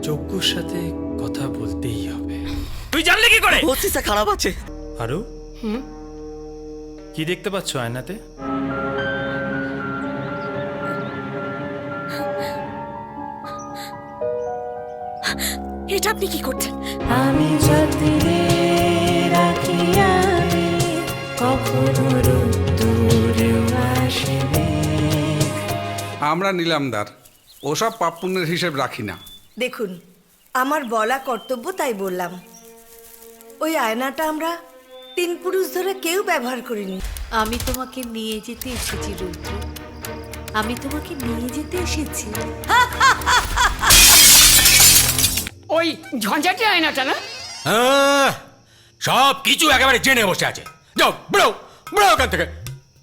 যজ্ঞর সাথে কথা বলতেই হবে। তুই জানলি কি করে? ওসিসা খারাপ আছে। আরো কি দেখতে পাচ্ছ আয়নাতে? এটা আপনি কি করছেন? আমি যতনে রাখি আমি কখনো দূরে আসবে। আমরা নিলামদার, ওসব পাপ পুণ্যের হিসেব রাখি না। দেখুন, আমার বলা কর্তব্য তাই বললাম। ওই আয়নাটা আমরা 3 পুরুষ ধরে কেউ ব্যবহার করিনি। আমি তোমাকে নিয়ে যেতে এসেছি রুদ্র, আমি তোমাকে নিয়ে যেতে এসেছি। ওই ঝঞ্ঝাটি আয়নাটা না? সব কিছু একেবারে জেনে বসে আছে। যাও বেরো, বেরো ওখান থেকে,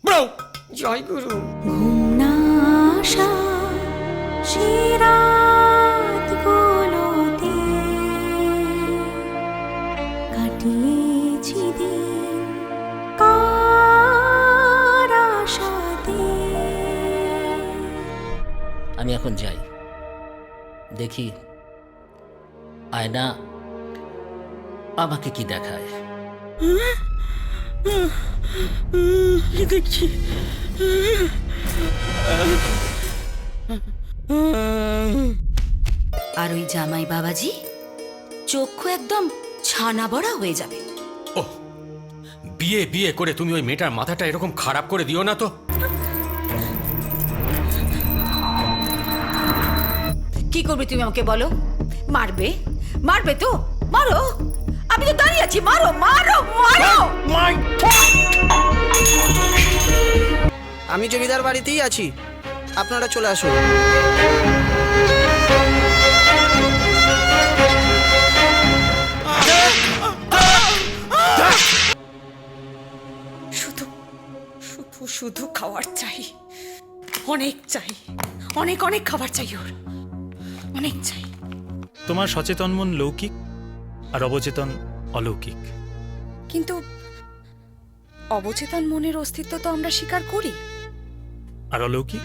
বেরো। জয় গুরু। ঘুম না আসা সে রাতগুলোতে কাটিয়েছি দিন কার আশাতে। আমি এখন যাই, দেখি আয়না আমাকে কি দেখায়। দেখছি আর ওই জামাই বাবাজি চক্ষু একদম ছানা বড়া হয়ে যাবে। ও বিয়ে বিয়ে করে তুমি ওই মেয়েটার মাথাটা এরকম খারাপ করে দিও না তো। কি করবে তুমি আমাকে বলো? মারবে? মারবে তো মারো, আমি তো দাঁড়িয়ে আছি, মারো মারো মারো। আমি জমিদার বাড়িতেই আছি, আপনারা চলে আসুন। শুধু শুধু শুধু খাবার চাই, অনেক চাই, অনেক অনেক খাবার চাই ওর, অনেক চাই। তোমার সচেতন মন লৌকিক আর অবচেতন অলৌকিক। কিন্তু অবচেতন মনের অস্তিত্ব তো আমরা স্বীকার করি। আর অলৌকিক